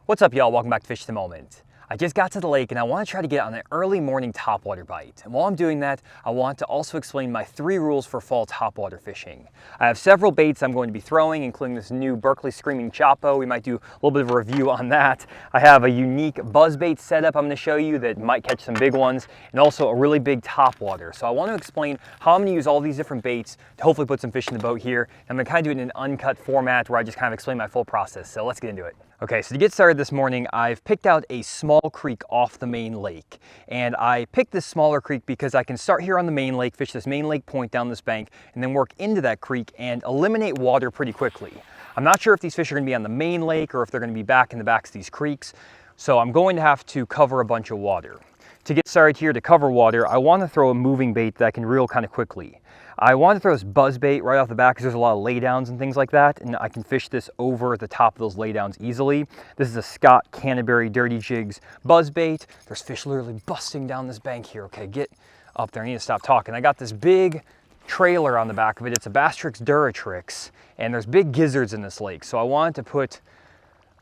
What's up, y'all? Welcome back to Fish at the Moment. I just got to the lake and I want to try to get on an early morning topwater bite. And while I'm doing that, I want to also explain my 3 rules for fall topwater fishing. I have several baits I'm going to be throwing, including this new Berkley Screaming Choppo. We might do a little bit of a review on that. I have a unique buzzbait setup I'm going to show you that might catch some big ones, and also a really big topwater. So I want to explain how I'm going to use all these different baits to hopefully put some fish in the boat here. I'm going to kind of do it in an uncut format where I just kind of explain my full process. So let's get into it. Okay, so to get started this morning, I've picked out a small creek off the main lake. And I picked this smaller creek because I can start here on the main lake, fish this main lake point down this bank, and then work into that creek and eliminate water pretty quickly. I'm not sure if these fish are gonna be on the main lake or if they're gonna be back in the backs of these creeks, so I'm going to have to cover a bunch of water. To get started here to cover water, I want to throw a moving bait that can reel kind of quickly. I want to throw this buzzbait right off the bat because there's a lot of laydowns and things like that, and I can fish this over the top of those laydowns easily. This is a Scott Canterbury Dirty Jigs buzzbait. There's fish literally busting down this bank here. Okay, get up there. I need to stop talking. I got this big trailer on the back of it. It's a Bastrix Duratrix, and there's big gizzards in this lake. So I wanted to put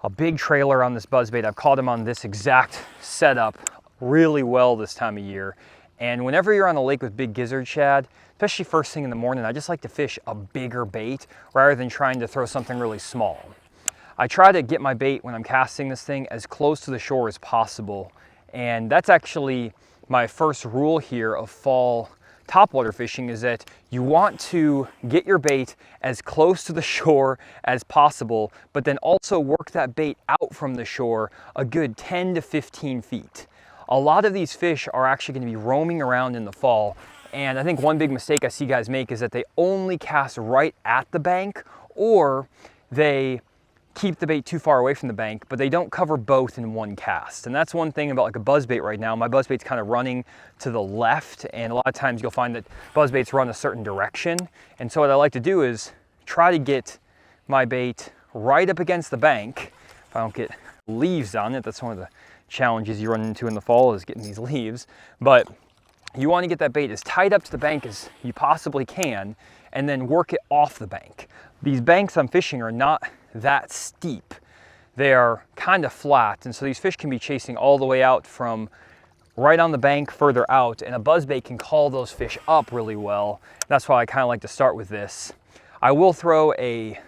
a big trailer on this buzzbait. I've caught him on this exact setup really well this time of year. And whenever you're on a lake with big gizzard shad, especially first thing in the morning, I just like to fish a bigger bait rather than trying to throw something really small. I try to get my bait when I'm casting this thing as close to the shore as possible. And that's actually my first rule here of fall topwater fishing, is that you want to get your bait as close to the shore as possible, but then also work that bait out from the shore a good 10 to 15 feet. A lot of these fish are actually going to be roaming around in the fall, and I think one big mistake I see guys make is that they only cast right at the bank, or they keep the bait too far away from the bank, but they don't cover both in one cast. And that's one thing about like a buzzbait right now. My buzzbait's kind of running to the left, and a lot of times you'll find that buzzbaits run a certain direction. And so what I like to do is try to get my bait right up against the bank. If I don't get leaves on it, that's one of the challenges you run into in the fall, is getting these leaves. But you want to get that bait as tight up to the bank as you possibly can, and then work it off the bank. These banks I'm fishing are not that steep. They are kind of flat, and so these fish can be chasing all the way out from right on the bank further out, and a buzzbait can call those fish up really well. That's why I kind of like to start with this. I will throw a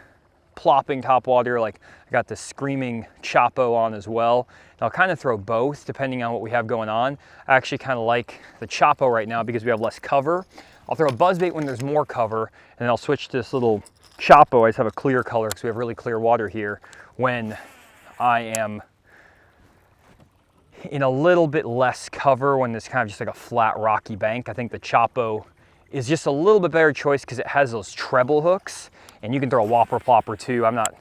plopping topwater, like I got the Screaming Choppo on as well. And I'll kind of throw both depending on what we have going on. I actually kind of like the Choppo right now because we have less cover. I'll throw a buzzbait when there's more cover, and then I'll switch to this little Choppo. I just have a clear color because we have really clear water here when I am in a little bit less cover, when there's kind of just like a flat rocky bank. I think the Choppo is just a little bit better choice because it has those treble hooks, and you can throw a whopper plopper too. I'm not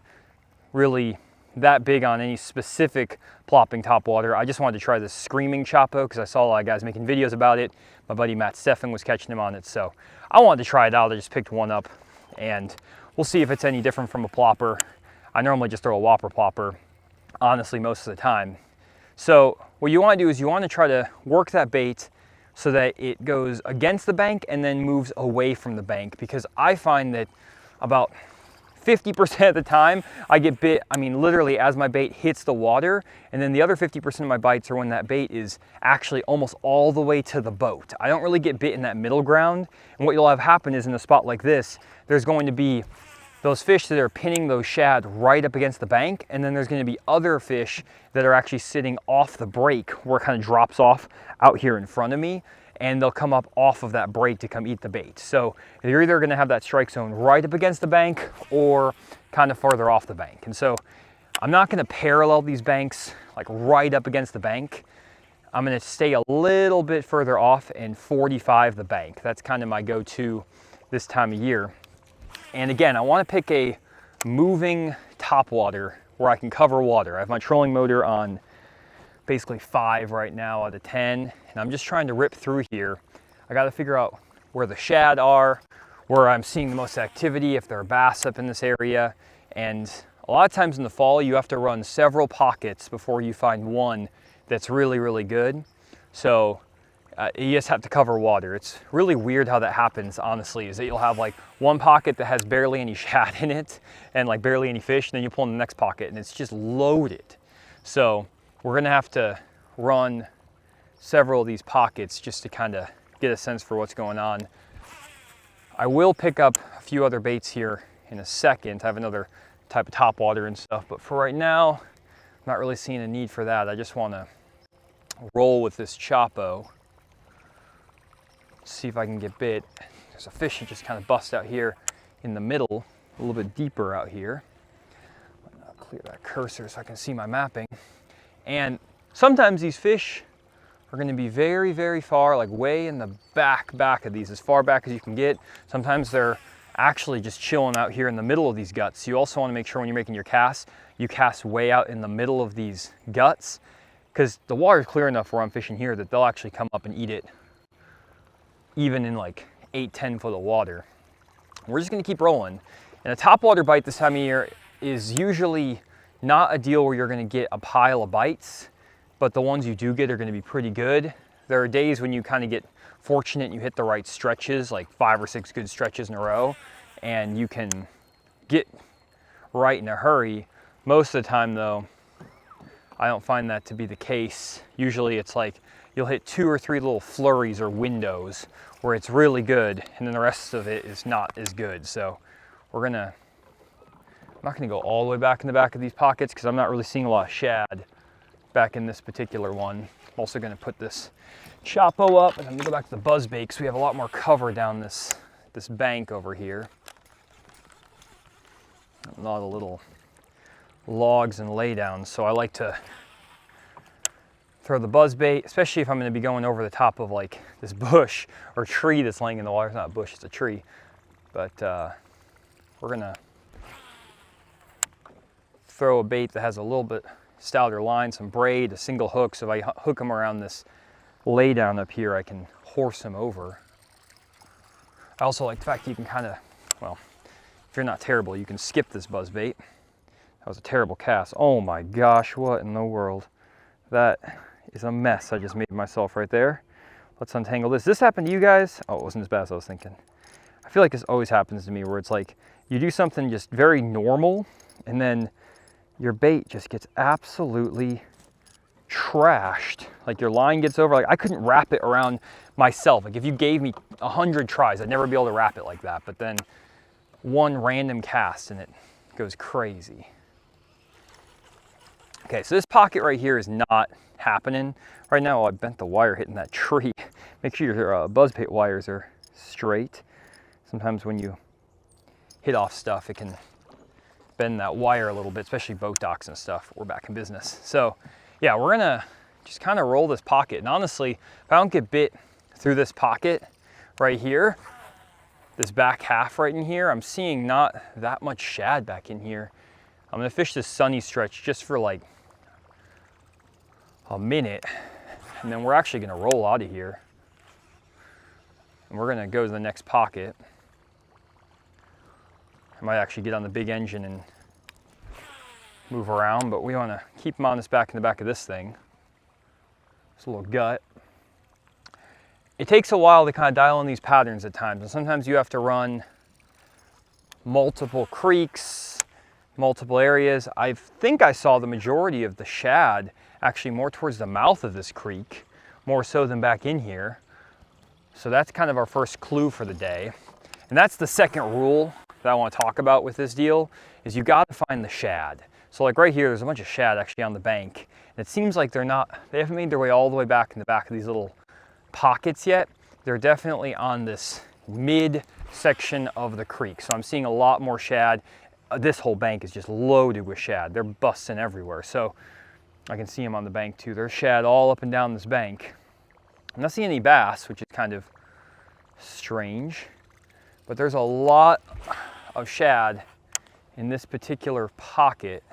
really that big on any specific plopping topwater. I just wanted to try this Screaming Choppo because I saw a lot of guys making videos about it. My buddy Matt Steffen was catching him on it, so I wanted to try it out. I just picked one up, and we'll see if it's any different from a plopper. I normally just throw a whopper plopper, honestly, most of the time. So what you want to do is you want to try to work that bait so that it goes against the bank and then moves away from the bank, because I find that about 50% of the time I get bit, I mean literally as my bait hits the water, and then the other 50% of my bites are when that bait is actually almost all the way to the boat. I don't really get bit in that middle ground, and what you'll have happen is in a spot like this, there's going to be those fish that are pinning those shad right up against the bank, and then there's going to be other fish that are actually sitting off the break where it kind of drops off out here in front of me, and they'll come up off of that break to come eat the bait. So you're either going to have that strike zone right up against the bank or kind of farther off the bank. And so I'm not going to parallel these banks like right up against the bank. I'm going to stay a little bit further off and 45 the bank. That's kind of my go-to this time of year. And again, I want to pick a moving topwater where I can cover water. I have my trolling motor on basically 5 right now out of 10, and I'm just trying to rip through here. I got to figure out where the shad are, where I'm seeing the most activity, if there are bass up in this area. And a lot of times in the fall, you have to run several pockets before you find one that's really, really good. So you just have to cover water. It's really weird how that happens, honestly, is that you'll have like one pocket that has barely any shad in it and like barely any fish, and then you pull in the next pocket and it's just loaded. So we're gonna have to run several of these pockets just to kind of get a sense for what's going on. I will pick up a few other baits here in a second. I have another type of topwater and stuff, but for right now, I'm not really seeing a need for that. I just want to roll with this Chopo, see if I can get bit. There's a fish that just kind of bust out here in the middle, a little bit deeper out here. I'll clear that cursor so I can see my mapping. And sometimes these fish are going to be very, very far, like way in the back of these, as far back as you can get. Sometimes they're actually just chilling out here in the middle of these guts. You also want to make sure when you're making your cast, you cast way out in the middle of these guts, because the water's clear enough where I'm fishing here that they'll actually come up and eat it, even in like 8-10 foot of water. We're just going to keep rolling. And a topwater bite this time of year is usually not a deal where you're going to get a pile of bites, but the ones you do get are going to be pretty good. There are days when you kind of get fortunate and you hit the right stretches, like 5 or 6 good stretches in a row, and you can get right in a hurry. Most of the time though, I don't find that to be the case. Usually it's like you'll hit 2 or 3 little flurries or windows where it's really good, and then the rest of it is not as good. So I'm not gonna go all the way back in the back of these pockets because I'm not really seeing a lot of shad back in this particular one. I'm also gonna put this Chopo up, and I'm gonna go back to the buzzbait because we have a lot more cover down this bank over here. A lot of little logs and laydowns, so I like to throw the buzzbait, especially if I'm gonna be going over the top of like this bush or tree that's laying in the water. It's not a bush, it's a tree. But we're gonna throw a bait that has a little bit stouter line, some braid, a single hook, so if I hook them around this lay down up here, I can horse them over. I also like the fact that you can kind of, well, if you're not terrible, you can skip this buzzbait. That was a terrible cast. Oh my gosh, what in the world? That is a mess I just made myself right there. Let's untangle this. This happened to you guys? Oh, it wasn't as bad as I was thinking. I feel like this always happens to me where it's like you do something just very normal and then your bait just gets absolutely trashed. Like your line gets over, like I couldn't wrap it around myself. Like if you gave me 100 tries, I'd never be able to wrap it like that. But then one random cast and it goes crazy. Okay, so this pocket right here is not happening. Right now, I bent the wire hitting that tree. Make sure your buzzbait wires are straight. Sometimes when you hit off stuff, it can bend that wire a little bit, especially boat docks and stuff. We're back in business. So yeah, we're gonna just kind of roll this pocket. And honestly, if I don't get bit through this pocket right here, this back half right in here, I'm seeing not that much shad back in here. I'm gonna fish this sunny stretch just for like a minute, and then we're actually gonna roll out of here. And we're gonna go to the next pocket. I might actually get on the big engine and move around, but we wanna keep them on this back in the back of this thing. It's a little gut. It takes a while to kind of dial in these patterns at times, and sometimes you have to run multiple creeks, multiple areas. I think I saw the majority of the shad actually more towards the mouth of this creek, more so than back in here. So that's kind of our first clue for the day. And that's the second rule that I want to talk about with this deal, is you got to find the shad. So like right here, there's a bunch of shad actually on the bank. And it seems like they haven't made their way all the way back in the back of these little pockets yet. They're definitely on this mid section of the creek. So I'm seeing a lot more shad. This whole bank is just loaded with shad. They're busting everywhere. So I can see them on the bank too. There's shad all up and down this bank. I'm not seeing any bass, which is kind of strange, but there's a lot of shad in this particular pocket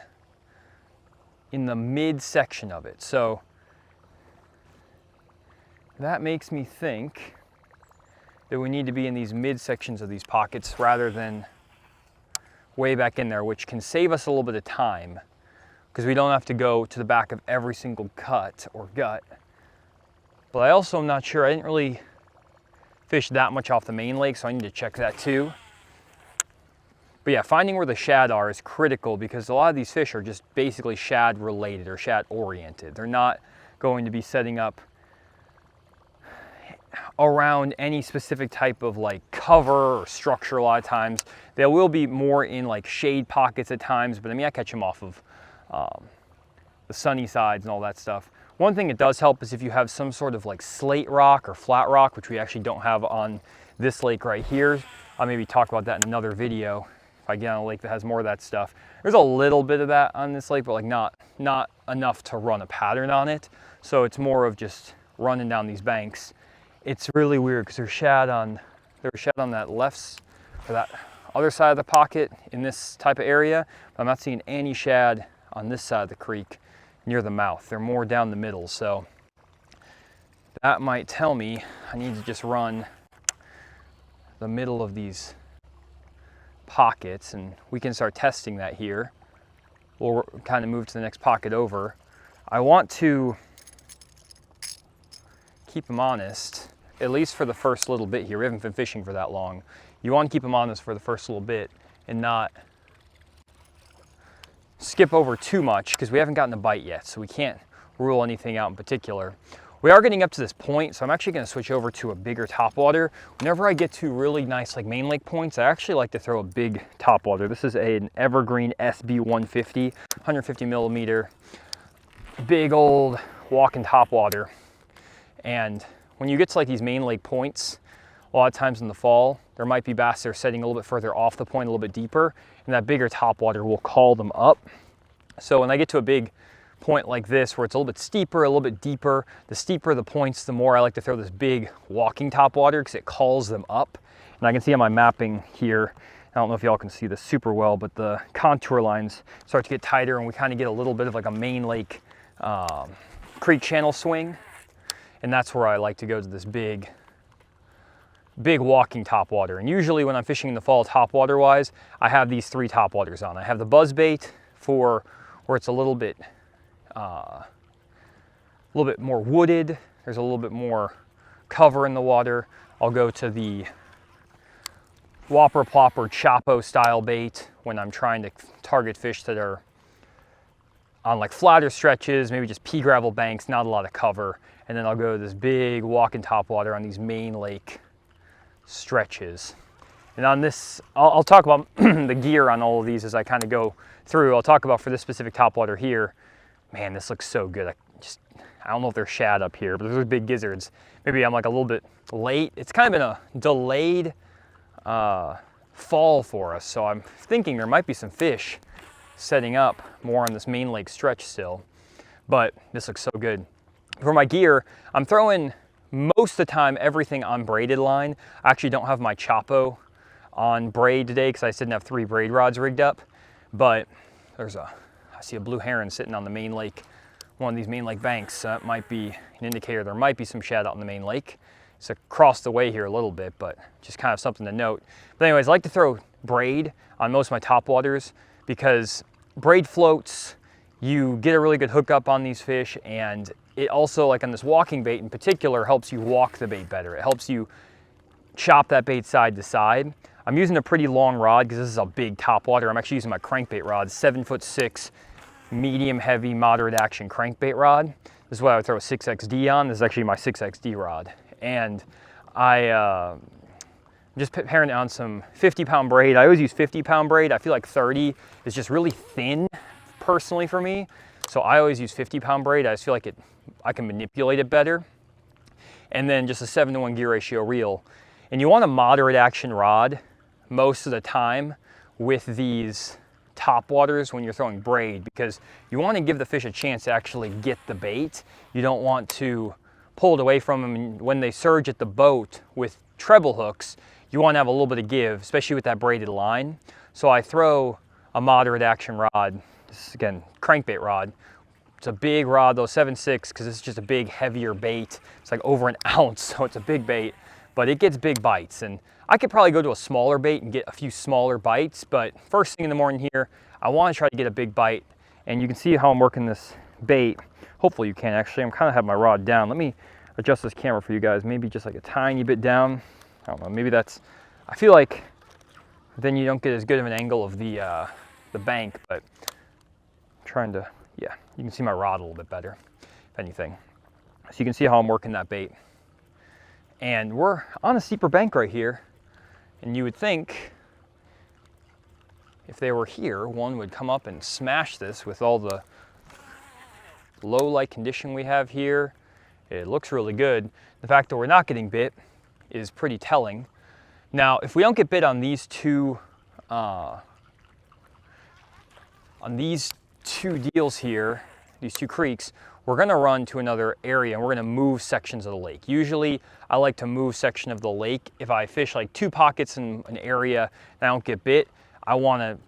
in the mid section of it. So that makes me think that we need to be in these mid sections of these pockets rather than way back in there, which can save us a little bit of time because we don't have to go to the back of every single cut or gut. But I also am not sure, I didn't really fish that much off the main lake, so I need to check that too. But yeah, finding where the shad are is critical because a lot of these fish are just basically shad related or shad oriented. They're not going to be setting up around any specific type of like cover or structure a lot of times. They will be more in like shade pockets at times, but I mean, I catch them off of the sunny sides and all that stuff. One thing it does help is if you have some sort of like slate rock or flat rock, which we actually don't have on this lake right here. I'll maybe talk about that in another video if I get on a lake that has more of that stuff. There's a little bit of that on this lake, but like not enough to run a pattern on it. So it's more of just running down these banks. It's really weird because there's shad on that left or that other side of the pocket in this type of area. But I'm not seeing any shad on this side of the creek near the mouth. They're more down the middle. So that might tell me I need to just run the middle of these pockets, and we can start testing that here. We'll kind of move to the next pocket over. I want to keep them honest, at least for the first little bit here. We haven't been fishing for that long. You want to keep them honest for the first little bit and not skip over too much because we haven't gotten a bite yet, so we can't rule anything out in particular. We are getting up to this point, so I'm actually going to switch over to a bigger topwater. Whenever I get to really nice like main lake points, I actually like to throw a big topwater. This is an Evergreen SB 150, 150 millimeter, big old walking topwater. And when you get to like these main lake points, a lot of times in the fall, there might be bass that are setting a little bit further off the point, a little bit deeper, and that bigger topwater will call them up. So when I get to a big point like this, where it's a little bit steeper, a little bit deeper, the steeper the points, the more I like to throw this big walking topwater because it calls them up. And I can see on my mapping here, I don't know if y'all can see this super well, but the contour lines start to get tighter and we kind of get a little bit of like a main lake creek channel swing. And that's where I like to go to this big walking topwater. And usually when I'm fishing in the fall topwater wise, I have these three topwaters on. I have the Buzzbait for where it's a little bit more wooded. There's a little bit more cover in the water. I'll go to the Whopper Plopper Chapo style bait when I'm trying to target fish that are on like flatter stretches, maybe just pea gravel banks, not a lot of cover. And then I'll go to this big walking topwater on these main lake stretches. And on this, I'll talk about the gear on all of these as I kind of go through. I'll talk about for this specific topwater here. Man, this looks so good. I don't know if there's shad up here, but there's big gizzards. Maybe I'm like a little bit late. It's kind of been a delayed fall for us, so I'm thinking there might be some fish setting up more on this main lake stretch still. But this looks so good. For my gear, I'm throwing most of the time everything on braided line. I actually don't have my Chapo on braid today because I didn't have 3 braid rods rigged up. But I see a blue heron sitting on the main lake, one of these main lake banks. So that might be an indicator there might be some shad out in the main lake. It's across the way here a little bit, but just kind of something to note. But anyways, I like to throw braid on most of my topwaters because braid floats, you get a really good hookup on these fish, and it also, like on this walking bait in particular, helps you walk the bait better. It helps you chop that bait side to side. I'm using a pretty long rod because this is a big topwater. I'm actually using my crankbait rod, 7'6", medium heavy, moderate action crankbait rod. This is what I would throw a 6XD on. This is actually my 6XD rod. And I'm just pairing it on some 50-pound braid. I always use 50-pound braid. I feel like 30 is just really thin personally for me. So I always use 50-pound braid. I just feel like I can manipulate it better. And then just a 7-to-1 gear ratio reel. And you want a moderate action rod most of the time with these topwaters when you're throwing braid, because you want to give the fish a chance to actually get the bait. You don't want to pull it away from them, and when they surge at the boat with treble hooks, you want to have a little bit of give, especially with that braided line. So I throw a moderate action rod. This is, again, crankbait rod. It's a big rod though, 7'6", because it's just a big, heavier bait. It's like over an ounce, so it's a big bait, but it gets big bites. And I could probably go to a smaller bait and get a few smaller bites, but first thing in the morning here, I want to try to get a big bite. And you can see how I'm working this bait. Hopefully you can actually. I'm kind of have my rod down. Let me adjust this camera for you guys. Maybe just like a tiny bit down. I don't know, maybe that's, I feel like Then you don't get as good of an angle of the bank, but I'm trying to, yeah, you can see my rod a little bit better, if anything. So you can see how I'm working that bait. And we're on a steeper bank right here, and you would think if they were here, one would come up and smash this with all the low light condition we have here. It looks really good. The fact that we're not getting bit is pretty telling. Now, if we don't get bit on these two deals here, these two creeks, we're gonna run to another area and we're gonna move sections of the lake. Usually, I like to move section of the lake. If I fish like 2 pockets in an area and I don't get bit, I wanna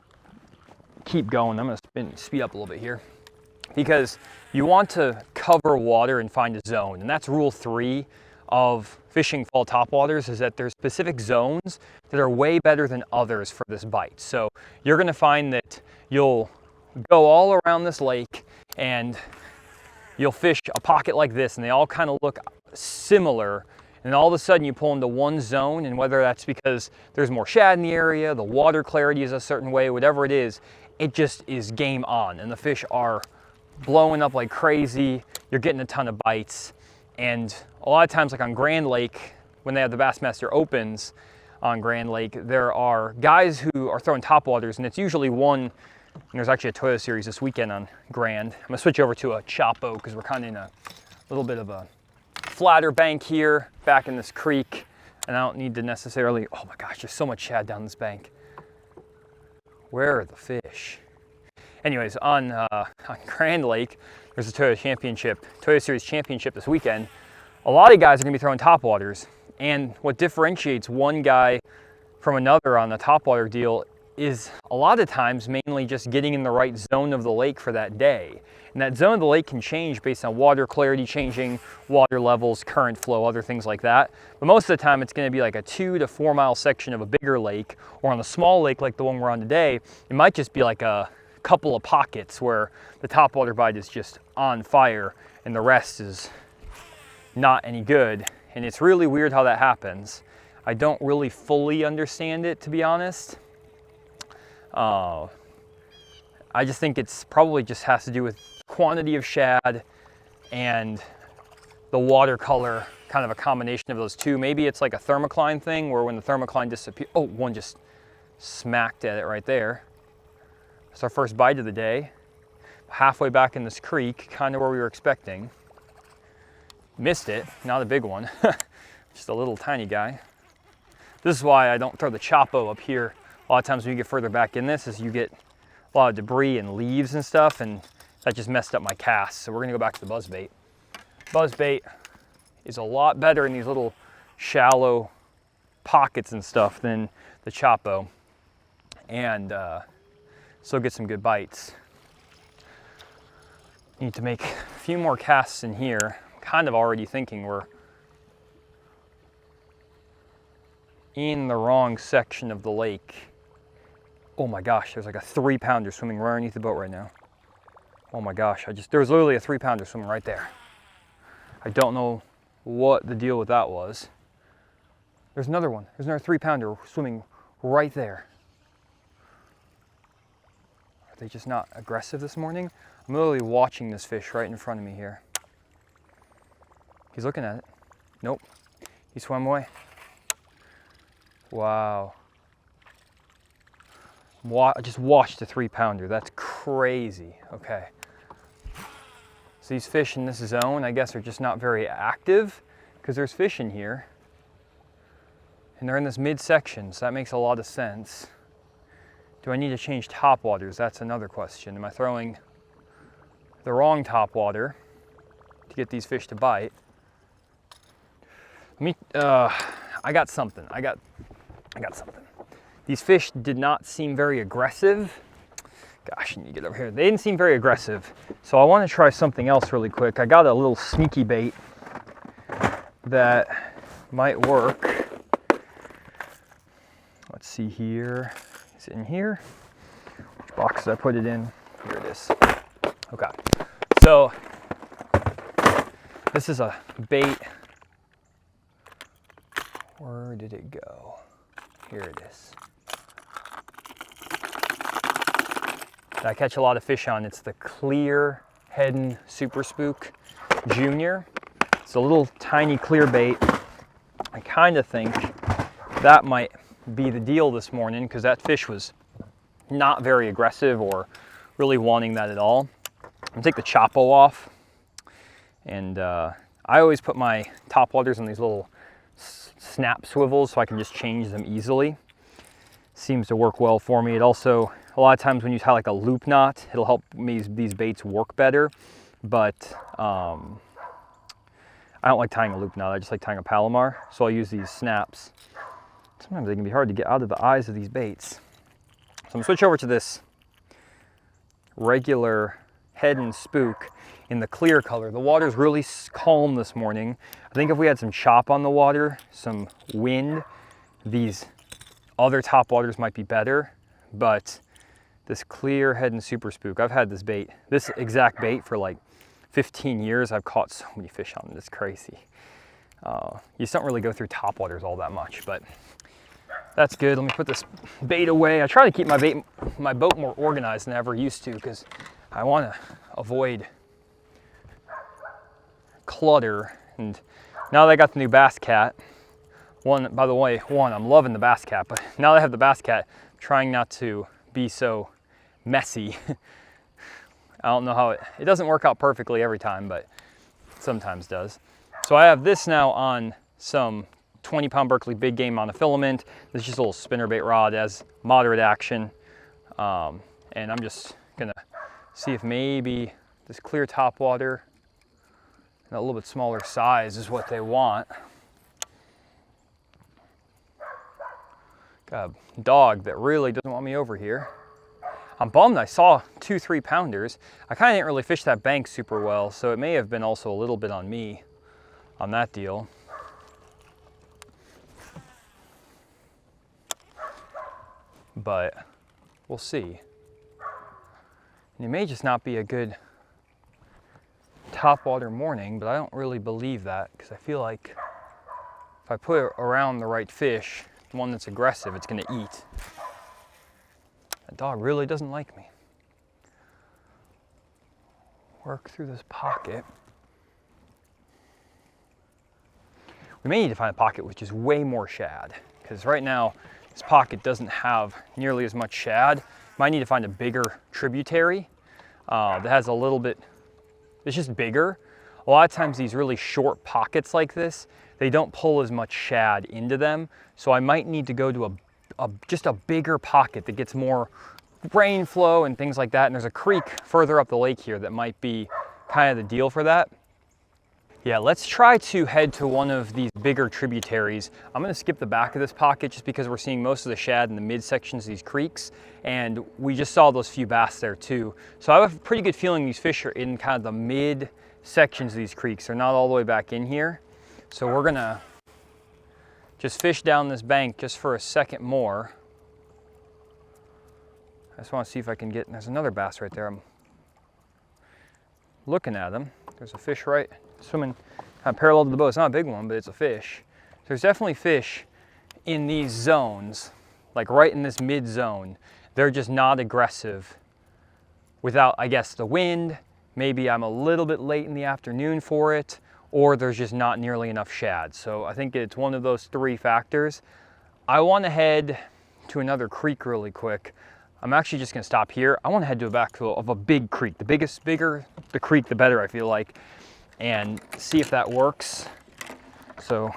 keep going. I'm gonna speed up a little bit here, because you want to cover water and find a zone. And that's rule 3 of fishing fall topwaters, is that there's specific zones that are way better than others for this bite. So you're gonna find that you'll go all around this lake and you'll fish a pocket like this and they all kind of look similar. And all of a sudden you pull into one zone, and whether that's because there's more shad in the area, the water clarity is a certain way, whatever it is just is game on. And the fish are blowing up like crazy. You're getting a ton of bites. And a lot of times, like on Grand Lake, when they have the Bassmaster Opens on Grand Lake, there are guys who are throwing topwaters, and it's usually one, and there's actually a Toyota series this weekend on Grand. I'm gonna switch over to a Chapo because we're kind of in a little bit of a flatter bank here, back in this creek, and I don't need to necessarily, oh my gosh, there's so much shad down this bank. Where are the fish? Anyways, on Grand Lake, there's a Toyota Series Championship this weekend. A lot of guys are gonna be throwing topwaters, and what differentiates one guy from another on the topwater deal is a lot of times mainly just getting in the right zone of the lake for that day. And that zone of the lake can change based on water clarity changing, water levels, current flow, other things like that. But most of the time it's gonna be like a 2 to 4 mile section of a bigger lake, or on a small lake like the one we're on today, it might just be like a couple of pockets where the topwater bite is just on fire and the rest is not any good. And it's really weird how that happens. I don't really fully understand it, to be honest. I just think it's probably just has to do with quantity of shad and the water color, kind of a combination of those two. Maybe it's like a thermocline thing where when the thermocline disappears, oh, one just smacked at it right there. It's our first bite of the day. Halfway back in this creek, kind of where we were expecting. Missed it, not a big one, just a little tiny guy. This is why I don't throw the Chapo up here. A lot of times when you get further back in this, is you get a lot of debris and leaves and stuff, and that just messed up my cast. So we're gonna go back to the buzzbait. Buzzbait is a lot better in these little shallow pockets and stuff than the Chapo, and still get some good bites. Need to make a few more casts in here. I'm kind of already thinking we're in the wrong section of the lake. Oh my gosh, there's like a 3-pounder swimming right underneath the boat right now. Oh my gosh, there was literally a 3-pounder swimming right there. I don't know what the deal with that was. There's another one. There's another 3-pounder swimming right there. Are they just not aggressive this morning? I'm literally watching this fish right in front of me here. He's looking at it. Nope. He swam away. Wow. I just watched a 3-pounder. That's crazy. Okay. So these fish in this zone, I guess, are just not very active because there's fish in here. And they're in this midsection, so that makes a lot of sense. Do I need to change topwaters? That's another question. Am I throwing the wrong topwater to get these fish to bite? I got something. I got something. These fish did not seem very aggressive. Gosh, I need to get over here. They didn't seem very aggressive. So I want to try something else really quick. I got a little sneaky bait that might work. Let's see here. Is it in here? Which box did I put it in? Here it is. Okay. So this is a bait. Where did it go? Here it is. that I catch a lot of fish on. It's the clear head super spook junior. It's a little tiny clear bait. I kind of think that might be the deal this morning because that fish was not very aggressive or really wanting that at all. I'm gonna take the choppo off, and I always put my topwaters on these little snap swivels so I can just change them easily. Seems to work well for me. It also, a lot of times when you tie like a loop knot, it'll help me these baits work better, but I don't like tying a loop knot. I just like tying a Palomar, so I'll use these snaps. Sometimes they can be hard to get out of the eyes of these baits. So I'm gonna switch over to this regular head and spook in the clear color. The water's really calm this morning. I think if we had some chop on the water, some wind, these other top waters might be better, but this clear head and super spook, I've had this exact bait for like 15 years. I've caught so many fish on it, it's crazy. You just don't really go through top waters all that much, but that's good. Let me put this bait away. I try to keep my boat more organized than I ever used to because I want to avoid clutter. And now that I got the new Bass Cat, by the way, I'm loving the Bass Cat, but now that I have the Bass Cat, I'm trying not to be so messy. I don't know how it doesn't work out perfectly every time, but it sometimes does. So I have this now on some 20-pound Berkley big game monofilament. This is just a little spinnerbait rod, as moderate action. And I'm just gonna see if maybe this clear top water and a little bit smaller size is what they want. Got a dog that really doesn't want me over here. I'm bummed I saw 2 3-pounders. I kind of didn't really fish that bank super well, so it may have been also a little bit on me on that deal. But we'll see. And it may just not be a good topwater morning, but I don't really believe that because I feel like if I put it around the right fish, the one that's aggressive, it's gonna eat. That dog really doesn't like me. Work through this pocket. We may need to find a pocket which is way more shad, because right now this pocket doesn't have nearly as much shad. Might need to find a bigger tributary that has a little bit, it's just bigger. A lot of times these really short pockets like this, they don't pull as much shad into them. So I might need to go to just a bigger pocket that gets more rain flow and things like that. And there's a creek further up the lake here that might be kind of the deal for that. Yeah, let's try to head to one of these bigger tributaries. I'm gonna skip the back of this pocket just because we're seeing most of the shad in the mid sections of these creeks, and we just saw those few bass there too. So I have a pretty good feeling these fish are in kind of the mid sections of these creeks. They're not all the way back in here. So we're gonna just fish down this bank just for a second more. I just wanna see if I can get, there's another bass right there. I'm looking at him. There's a fish right swimming kind of parallel to the boat. It's not a big one, but it's a fish. There's definitely fish in these zones, like right in this mid zone. They're just not aggressive without, I guess, the wind. Maybe I'm a little bit late in the afternoon for it, or there's just not nearly enough shad. So I think it's one of those 3 factors. I want to head to another creek really quick. I'm actually just gonna stop here. I want to head to a backfill of a big creek. The bigger the creek, the better, I feel like, and see if that works. So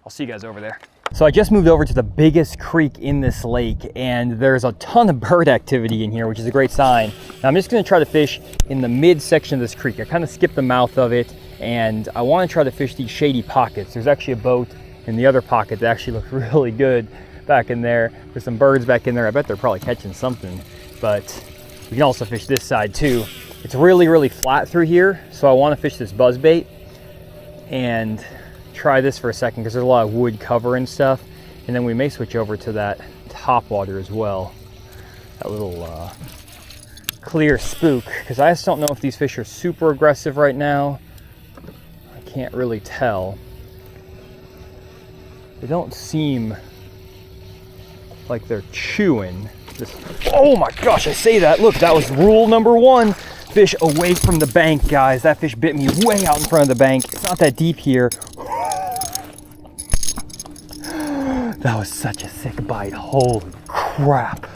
I'll see you guys over there. So I just moved over to the biggest creek in this lake, and there's a ton of bird activity in here, which is a great sign. Now I'm just gonna try to fish in the mid section of this creek. I kind of skipped the mouth of it, and I want to try to fish these shady pockets. There's actually a boat in the other pocket that actually looks really good back in there. There's some birds back in there. I bet they're probably catching something, but we can also fish this side too. It's really, really flat through here, so I want to fish this buzzbait and try this for a second because there's a lot of wood cover and stuff, and then we may switch over to that top water as well, that little clear spook, because I just don't know if these fish are super aggressive right now. I can't really tell. They don't seem like they're chewing. Oh my gosh, I say that. Look, that was rule number 1. Fish away from the bank, guys. That fish bit me way out in front of the bank. It's not that deep here. That was such a sick bite. Holy crap.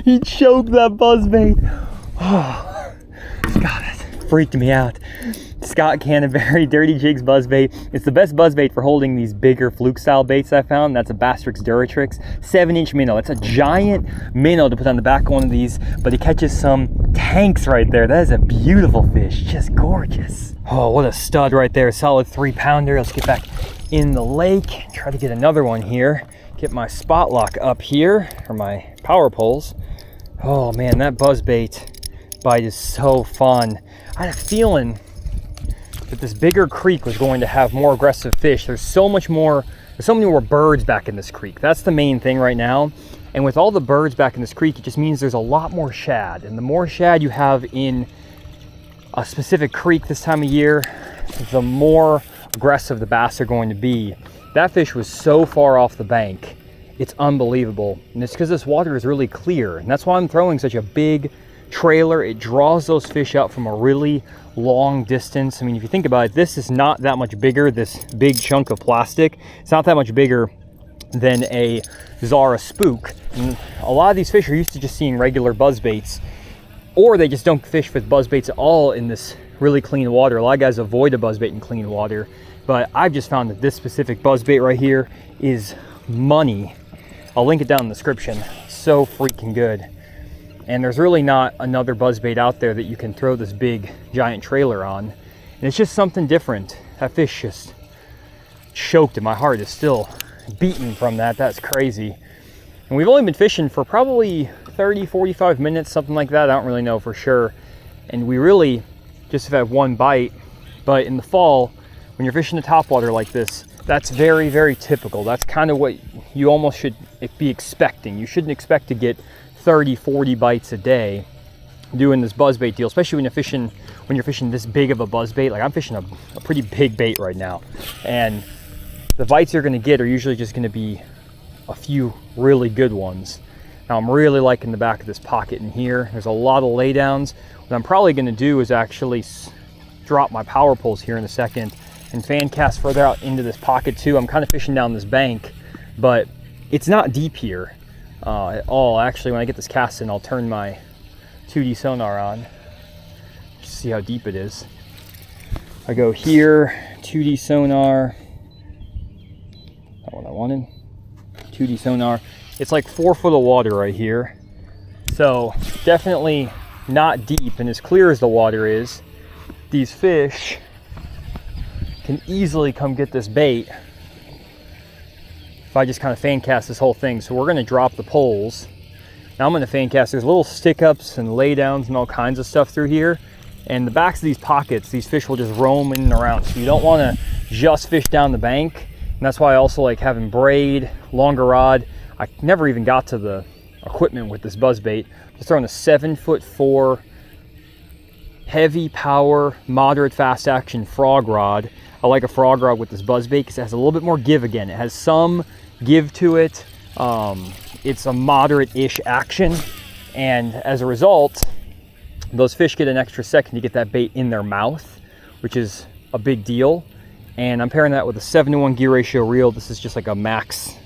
He choked that buzzbait. Oh, God, that freaked me out. Scott Canterbury, Dirty Jigs buzzbait. It's the best buzzbait for holding these bigger fluke style baits I found. That's a Bastrix Duratrix 7-inch minnow. It's a giant minnow to put on the back of one of these, but it catches some tanks right there. That is a beautiful fish, just gorgeous. Oh, what a stud right there. Solid 3-pounder. Let's get back in the lake and try to get another one here. Get my spot lock up here for my power poles. Oh man, that buzzbait bite is so fun. I had a feeling that this bigger creek was going to have more aggressive fish. There's so many more birds back in this creek. That's the main thing right now. And with all the birds back in this creek, it just means there's a lot more shad. And the more shad you have in a specific creek this time of year, the more aggressive the bass are going to be. That fish was so far off the bank. It's unbelievable. And it's because this water is really clear. And that's why I'm throwing such a big trailer. It draws those fish out from a really long distance. I mean, if you think about it, this is not that much bigger, this big chunk of plastic. It's not that much bigger than a Zara spook. And a lot of these fish are used to just seeing regular buzzbaits, or they just don't fish with buzzbaits at all in this really clean water. A lot of guys avoid a buzzbait in clean water, but I've just found that this specific buzzbait right here is money. I'll link it down in the description. So freaking good. And there's really not another buzzbait out there that you can throw this big giant trailer on. And it's just something different. That fish just choked it. My heart is still beating from that. That's crazy. And we've only been fishing for probably 30, 45 minutes, something like that. I don't really know for sure. And we really just have had one bite. But in the fall, when you're fishing the topwater like this, that's very, very typical. That's kind of what you almost should be expecting. You shouldn't expect to get 30, 40 bites a day doing this buzzbait deal, especially when you're fishing this big of a buzzbait. Like I'm fishing a pretty big bait right now, and the bites you're going to get are usually just going to be a few really good ones. Now I'm really liking the back of this pocket in here. There's a lot of laydowns. What I'm probably going to do is actually drop my power poles here in a second and fan cast further out into this pocket too. I'm kind of fishing down this bank, but it's not deep here at all. Actually, when I get this cast in, I'll turn my 2D sonar on just to see how deep it is. I go here, 2D sonar, not what I wanted, 2D sonar. It's like 4 foot of water right here, so definitely not deep. And as clear as the water is, these fish can easily come get this bait if I just kind of fan cast this whole thing. So we're going to drop the poles. Now I'm going to fan cast. There's little stick ups and laydowns and all kinds of stuff through here, and the backs of these pockets, these fish will just roam in and around. So you don't want to just fish down the bank, and that's why I also like having braid, longer rod. I never even got to the equipment with this buzzbait. Just throwing a 7'4" heavy power, moderate fast action frog rod. I like a frog rod with this buzzbait because it has a little bit more give again. It has some give to it. It's a moderate-ish action, and as a result, those fish get an extra second to get that bait in their mouth, which is a big deal. And I'm pairing that with a 7-to-1 gear ratio reel. This is just like a Max,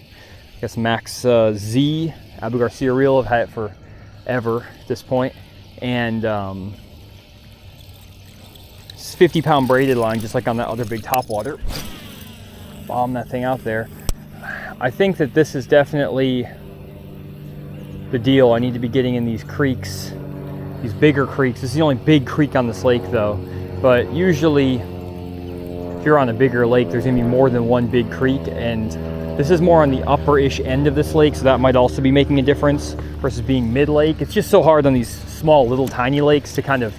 I guess Max Z Abu Garcia reel. I've had it forever at this point, and it's 50-pound braided line, just like on that other big topwater. Bomb that thing out there. I think that this is definitely the deal. I need to be getting in these creeks, these bigger creeks. This is the only big creek on this lake though, but usually if you're on a bigger lake, there's gonna be more than one big creek, and this is more on the upper-ish end of this lake, so that might also be making a difference versus being mid-lake. It's just so hard on these small, little, tiny lakes to kind of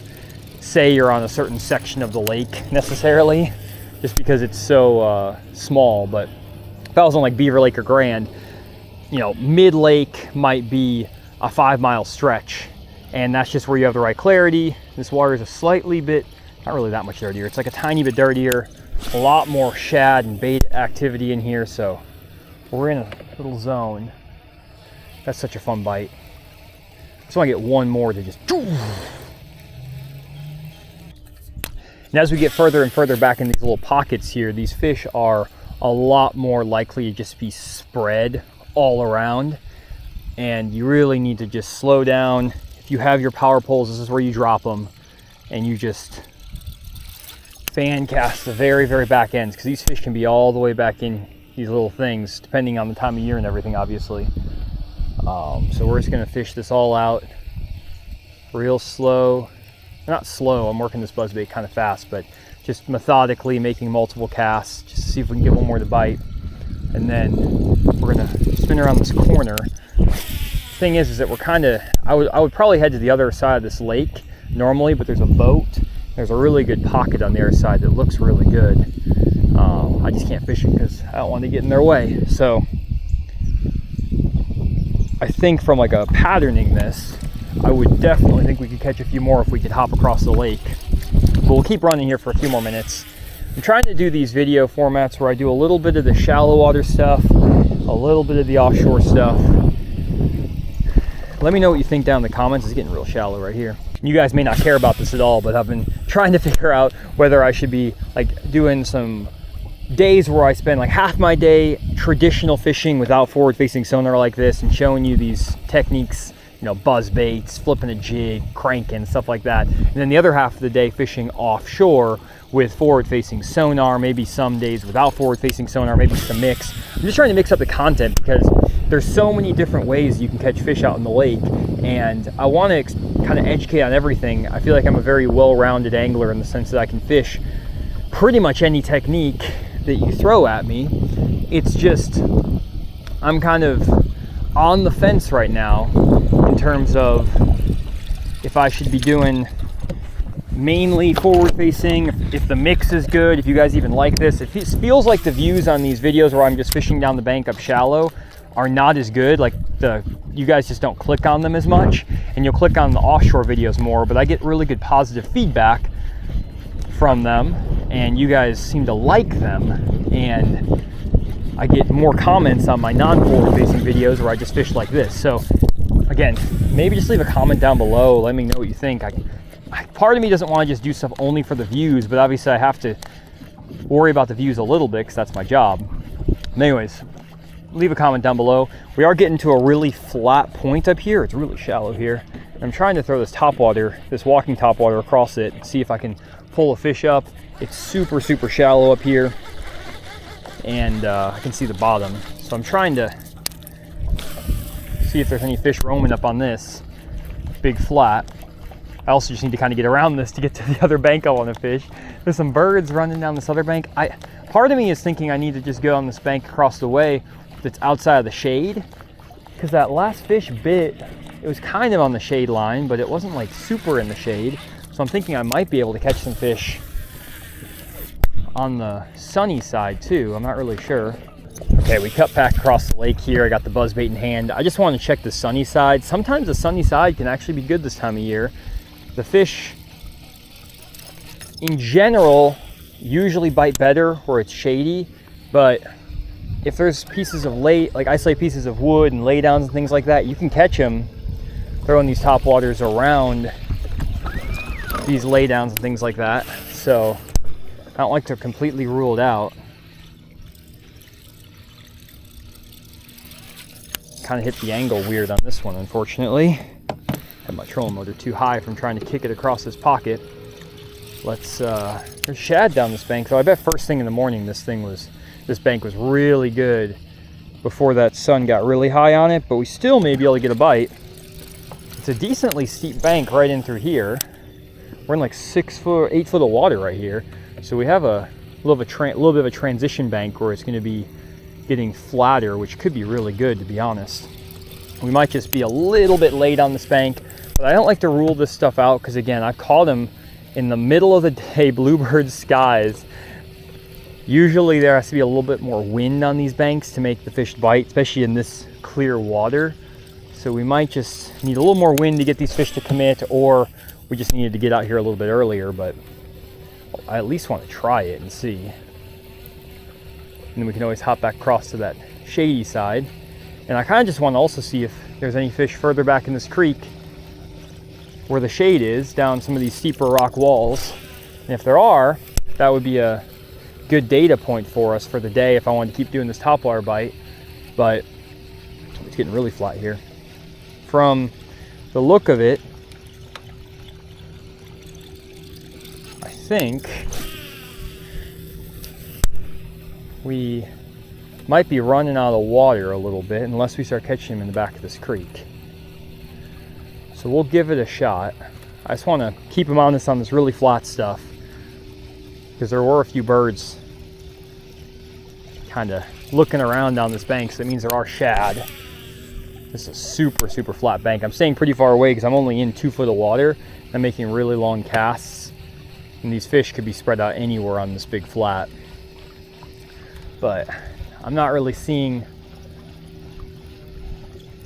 say you're on a certain section of the lake necessarily, just because it's so small. But if I was on like Beaver Lake or Grand, you know, mid-lake might be a 5-mile stretch, and that's just where you have the right clarity. This water is a slightly bit, not really that much dirtier. It's like a tiny bit dirtier, a lot more shad and bait activity in here, so We're in a little zone. That's such a fun bite. So I get one more to just. And as we get further and further back in these little pockets here, these fish are a lot more likely to just be spread all around. And you really need to just slow down. If you have your power poles, this is where you drop them. And you just fan cast the very, very back ends, because these fish can be all the way back in these little things, depending on the time of year and everything, obviously. So we're just gonna fish this all out real slow. Not slow, I'm working this buzzbait kind of fast, but just methodically making multiple casts just to see if we can get one more to bite. And then we're gonna spin around this corner. Thing is that we're kind of, I would probably head to the other side of this lake normally, but there's a boat. There's a really good pocket on the other side that looks really good. I just can't fish it because I don't want to get in their way. So I think from like a patterning this, I would definitely think we could catch a few more if we could hop across the lake. But we'll keep running here for a few more minutes. I'm trying to do these video formats where I do a little bit of the shallow water stuff, a little bit of the offshore stuff. Let me know what you think down in the comments. It's getting real shallow right here. You guys may not care about this at all, but I've been trying to figure out whether I should be like doing some days where I spend like half my day traditional fishing without forward-facing sonar like this and showing you these techniques, you know, buzz baits, flipping a jig, cranking, stuff like that. And then the other half of the day fishing offshore with forward-facing sonar, maybe some days without forward-facing sonar, maybe just a mix. I'm just trying to mix up the content because there's so many different ways you can catch fish out in the lake, and I want to kind of educate on everything. I feel like I'm a very well-rounded angler in the sense that I can fish pretty much any technique that you throw at me. It's just, I'm kind of on the fence right now in terms of if I should be doing mainly forward facing, if the mix is good, if you guys even like this. It feels like the views on these videos where I'm just fishing down the bank up shallow are not as good. Like you guys just don't click on them as much, and you'll click on the offshore videos more, but I get really good positive feedback from them, and you guys seem to like them, and I get more comments on my non-forward facing videos where I just fish like this. So again, maybe just leave a comment down below, let me know what you think. Part of me doesn't want to just do stuff only for the views, but obviously I have to worry about the views a little bit because that's my job. Anyways, leave a comment down below. We are getting to a really flat point up here. It's really shallow here. I'm trying to throw this topwater, this walking topwater across it, see if I can pull a fish up. It's super, super shallow up here, and I can see the bottom. So I'm trying to see if there's any fish roaming up on this big flat. I also just need to kind of get around this to get to the other bank I want to fish. There's some birds running down this other bank. Part of me is thinking I need to just go on this bank across the way that's outside of the shade, because that last fish bit, it was kind of on the shade line, but it wasn't like super in the shade. So I'm thinking I might be able to catch some fish on the sunny side too. I'm not really sure. Okay, we cut back across the lake here. I got the buzzbait in hand. I just want to check the sunny side. Sometimes the sunny side can actually be good this time of year. The fish in general usually bite better where it's shady, but if there's pieces of isolated pieces of wood and laydowns and things like that, you can catch them throwing these topwaters around these laydowns and things like that. So I don't like to completely rule it out. Kind of hit the angle weird on this one, unfortunately. Had my trolling motor too high from trying to kick it across this pocket. There's shad down this bank, though. I bet first thing in the morning this bank was really good before that sun got really high on it, but we still may be able to get a bite. It's a decently steep bank right in through here. We're in like 8 foot of water right here. So we have a little bit of a transition bank where it's going to be getting flatter, which could be really good, to be honest. We might just be a little bit late on this bank, but I don't like to rule this stuff out because, again, I've caught them in the middle of the day, bluebird skies. Usually there has to be a little bit more wind on these banks to make the fish bite, especially in this clear water. So we might just need a little more wind to get these fish to commit, or we just needed to get out here a little bit earlier, but I at least want to try it and see. And then we can always hop back across to that shady side. And I kind of just want to also see if there's any fish further back in this creek where the shade is, down some of these steeper rock walls. And if there are, that would be a good data point for us for the day if I wanted to keep doing this topwater bite. But it's getting really flat here. From the look of it, I think we might be running out of water a little bit unless we start catching them in the back of this creek. So we'll give it a shot. I just want to keep them honest on this really flat stuff because there were a few birds kind of looking around down this bank, so that means there are shad. This is a super, super flat bank. I'm staying pretty far away because I'm only in 2 foot of water. I'm making really long casts, and these fish could be spread out anywhere on this big flat. But I'm not really seeing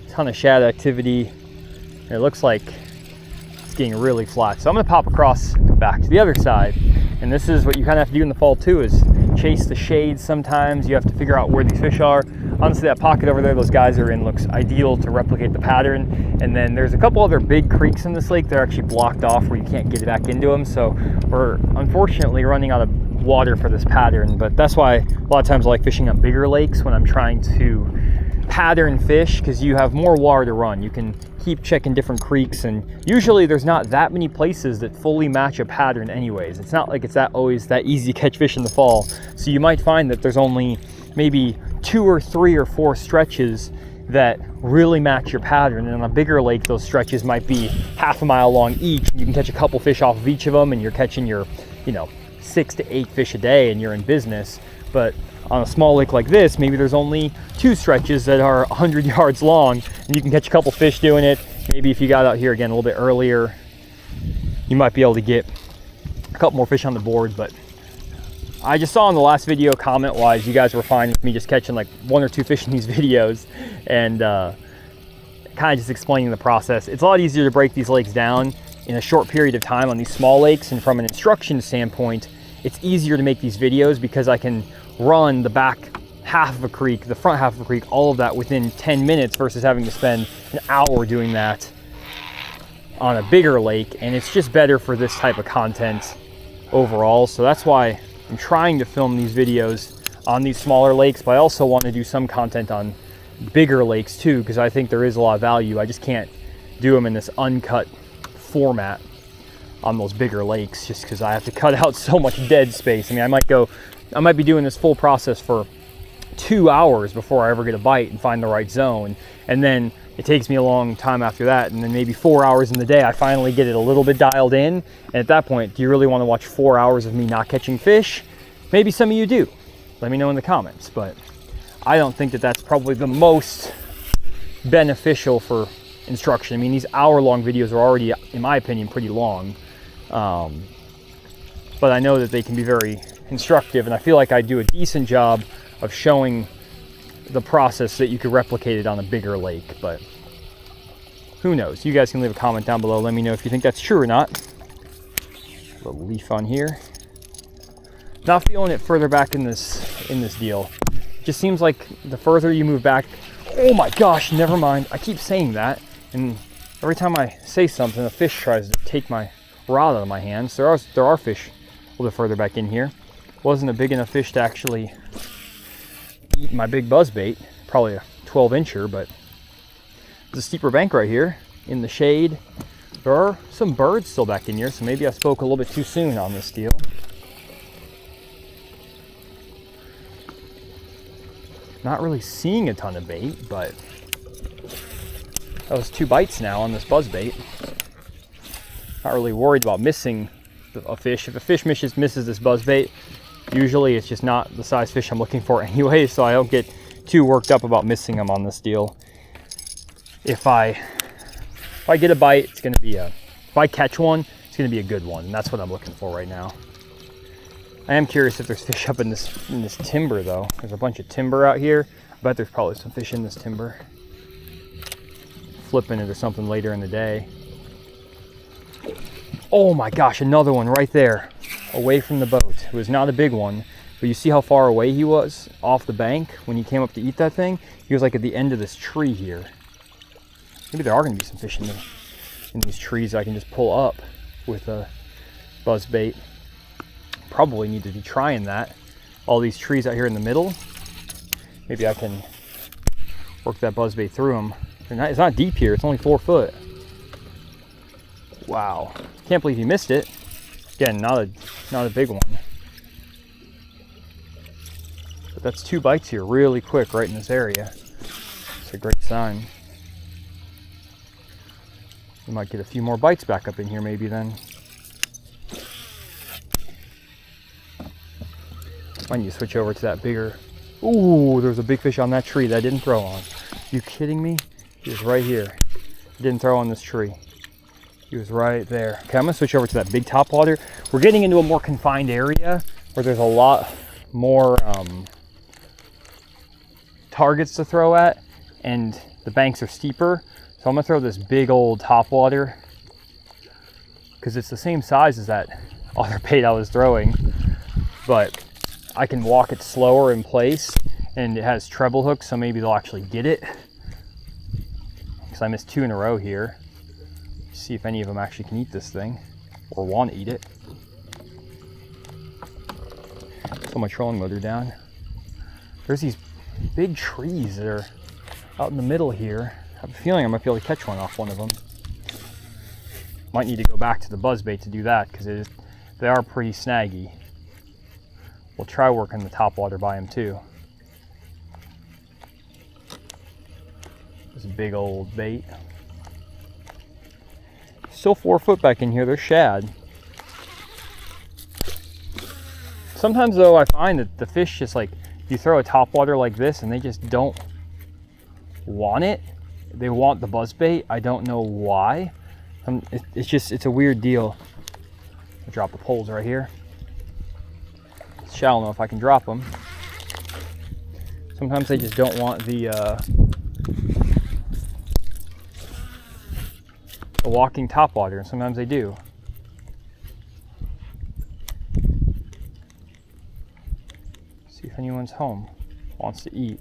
a ton of shad activity. It looks like it's getting really flat. So I'm gonna pop across back to the other side. And this is what you kind of have to do in the fall too, is chase the shades sometimes. You have to figure out where these fish are. Honestly, that pocket over there those guys are in looks ideal to replicate the pattern. And then there's a couple other big creeks in this lake. They're actually blocked off where you can't get back into them. So we're unfortunately running out of water for this pattern, but that's why a lot of times I like fishing on bigger lakes when I'm trying to pattern fish, because you have more water to run. You can keep checking different creeks, and usually there's not that many places that fully match a pattern anyways. It's not like it's always that easy to catch fish in the fall. So you might find that there's only maybe 2 or 3 or 4 stretches that really match your pattern, and on a bigger lake those stretches might be half a mile long each. You can catch a couple fish off of each of them and you're catching your 6 to 8 fish a day and you're in business. But on a small lake like this, maybe there's only 2 stretches that are 100 yards long and you can catch a couple fish doing it. Maybe if you got out here again a little bit earlier, you might be able to get a couple more fish on the board. But I just saw in the last video, comment wise, you guys were fine with me just catching like 1 or 2 fish in these videos, and kind of just explaining the process. It's a lot easier to break these lakes down in a short period of time on these small lakes, and from an instruction standpoint, it's easier to make these videos because I can run the back half of a creek, the front half of a creek, all of that within 10 minutes versus having to spend an hour doing that on a bigger lake. And it's just better for this type of content overall. So that's why I'm trying to film these videos on these smaller lakes, but I also want to do some content on bigger lakes too, because I think there is a lot of value. I just can't do them in this uncut format on those bigger lakes just because I have to cut out so much dead space. I mean, I might be doing this full process for 2 hours before I ever get a bite and find the right zone, and then it takes me a long time after that, and then maybe 4 hours in the day I finally get it a little bit dialed in. And at that point, do you really want to watch 4 hours of me not catching fish? Maybe some of you do. Let me know in the comments, but I don't think that that's probably the most beneficial for instruction. I mean, these hour-long videos are already, in my opinion, pretty long, but I know that they can be very instructive, and I feel like I do a decent job of showing the process that you could replicate it on a bigger lake. But who knows? You guys can leave a comment down below. Let me know if you think that's true or not. A little leaf on here. Not feeling it further back in this deal. Just seems like the further you move back, oh my gosh, never mind. I keep saying that, and every time I say something, a fish tries to take my rod out of my hands. There are fish a little bit further back in here. Wasn't a big enough fish to actually eat my big buzzbait, probably a 12-incher, but there's a steeper bank right here in the shade. There are some birds still back in here, so maybe I spoke a little bit too soon on this deal. Not really seeing a ton of bait, but that was 2 bites now on this buzzbait. Not really worried about missing a fish. If a fish misses this buzzbait, usually it's just not the size fish I'm looking for anyway, so I don't get too worked up about missing them on this deal. If I get a bite, it's going to be if I catch one, it's going to be a good one, and that's what I'm looking for right now. I am curious if there's fish up in this timber though. There's a bunch of timber out here. I bet there's probably some fish in this timber. Flipping it or something later in the day. Oh my gosh, another one right there, away from the boat. It was not a big one, But you see how far away he was off the bank when he came up to eat that thing? He was like at the end of this tree here. Maybe there are going to be some fish in these trees I can just pull up with a buzz bait. Probably need to be trying that. All these trees out here in the middle, maybe I can work that buzz bait through them. It's not deep here, it's only 4 foot. Wow, can't believe he missed it. Again, not a big one. But that's 2 bites here really quick right in this area. It's a great sign. We might get a few more bites back up in here maybe then. Might need to switch over to that bigger. Ooh, there's a big fish on that tree that I didn't throw on. You kidding me? He was right here. I didn't throw on this tree. He was right there. Okay, I'm gonna switch over to that big topwater. We're getting into a more confined area where there's a lot more targets to throw at, and the banks are steeper. So I'm gonna throw this big old topwater because it's the same size as that other bait I was throwing, but I can walk it slower in place, and it has treble hooks, so maybe they'll actually get it. Because I missed 2 in a row here. See if any of them actually can eat this thing or want to eat it. Put my trolling motor down. There's these big trees that are out in the middle here. I have a feeling I might be able to catch one off one of them. Might need to go back to the buzzbait to do that because they are pretty snaggy. We'll try working the topwater by them too. This big old bait. Still 4 foot back in here, they're shad. Sometimes though I find that the fish just like, you throw a topwater like this and they just don't want it. They want the buzzbait. I don't know why. It's a weird deal. I'll drop the poles right here. It's shallow enough I can drop them. Sometimes they just don't want the walking topwater, and sometimes they do. See if anyone's home, wants to eat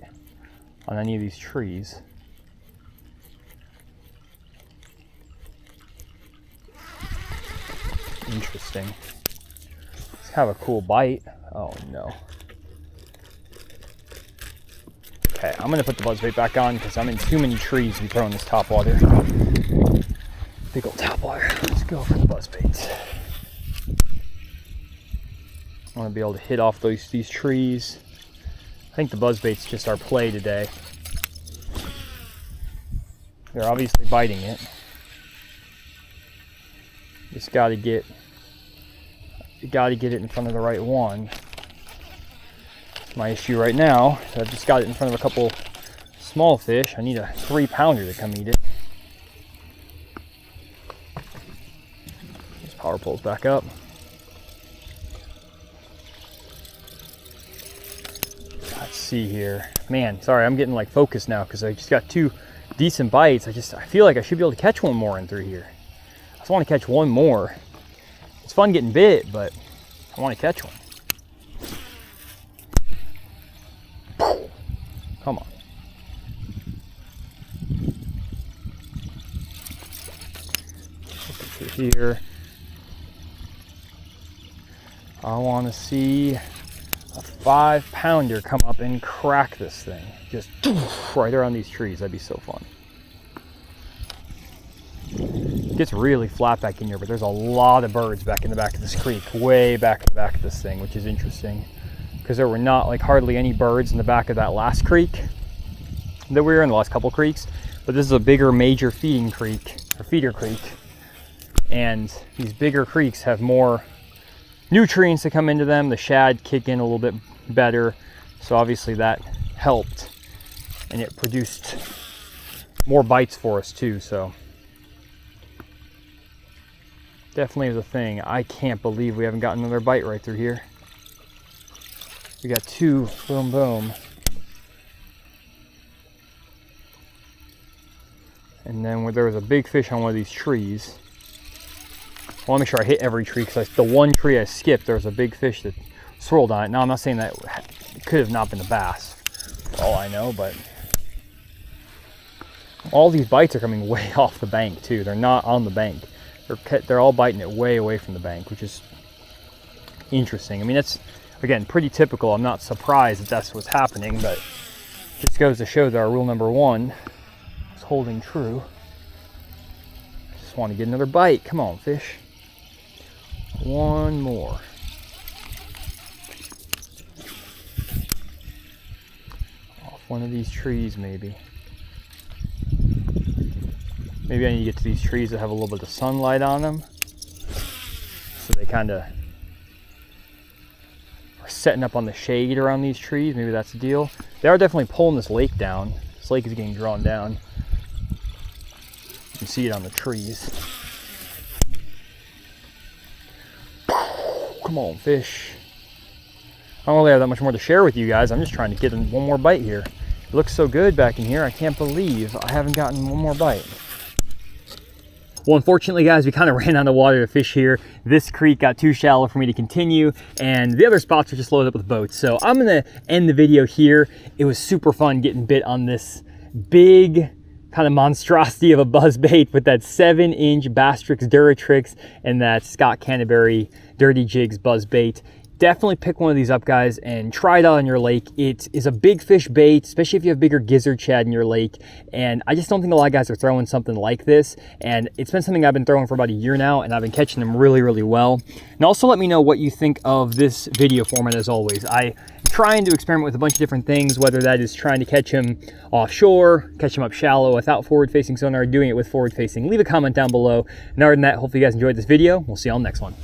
on any of these trees. Interesting. Let's have a cool bite. Oh no. Okay, I'm gonna put the buzzbait back on because I'm in too many trees to be throwing this topwater. Big old topwater. Let's go for the buzzbait. I want to be able to hit off these trees. I think the buzzbait's just our play today. They're obviously biting it. Just got to get it in front of the right one. That's my issue right now. So I've just got it in front of a couple small fish. I need a 3-pounder to come eat it. This power pole's back up. Let's see here. Man, sorry, I'm getting like focused now because I just got 2 decent bites. I feel like I should be able to catch one more in through here. I just want to catch one more. It's fun getting bit, but I want to catch one. Come on. Look through here. I want to see a 5-pounder come up and crack this thing. Just right around these trees. That'd be so fun. It gets really flat back in here, but there's a lot of birds back in the back of this creek, way back in the back of this thing, which is interesting because there were not like hardly any birds in the back of that last creek that we were in, the last couple creeks, but this is a bigger major feeding creek or feeder creek, and these bigger creeks have more nutrients that come into them. The shad kick in a little bit better, so obviously that helped, and it produced more bites for us too. So definitely is a thing. I can't believe we haven't gotten another bite right through here. We got 2, boom, boom. And then there was a big fish on one of these trees. I want to make sure I hit every tree because the one tree I skipped, there was a big fish that swirled on it. Now I'm not saying that it could have not been a bass, for all I know, but all these bites are coming way off the bank too. They're not on the bank. They're all biting it way away from the bank, which is interesting. I mean, that's, again, pretty typical. I'm not surprised that that's what's happening, but it just goes to show that our rule number 1 is holding true. Just want to get another bite. Come on, fish. One more. Off one of these trees, maybe. Maybe I need to get to these trees that have a little bit of sunlight on them, so they kind of are setting up on the shade around these trees. Maybe that's the deal. They are definitely pulling this lake down. This lake is getting drawn down. You can see it on the trees. Come on, fish. I don't really have that much more to share with you guys. I'm just trying to get one more bite here. It looks so good back in here. I can't believe I haven't gotten one more bite. Well, unfortunately, guys, we kind of ran out of water to fish here. This creek got too shallow for me to continue, and the other spots are just loaded up with boats. So I'm gonna end the video here. It was super fun getting bit on this big kind of monstrosity of a buzzbait with that 7-inch Bastrix Duratrix and that Scott Canterbury Dirty Jigs buzzbait. Definitely pick one of these up, guys, and try it out on your lake. It is a big fish bait, especially if you have bigger gizzard shad in your lake. And I just don't think a lot of guys are throwing something like this. And it's been something I've been throwing for about a year now, and I've been catching them really, really well. And also let me know what you think of this video format as always. I'm trying to experiment with a bunch of different things, whether that is trying to catch them offshore, catch them up shallow without forward-facing sonar, or doing it with forward-facing. Leave a comment down below. And other than that, hopefully you guys enjoyed this video. We'll see you on the next one.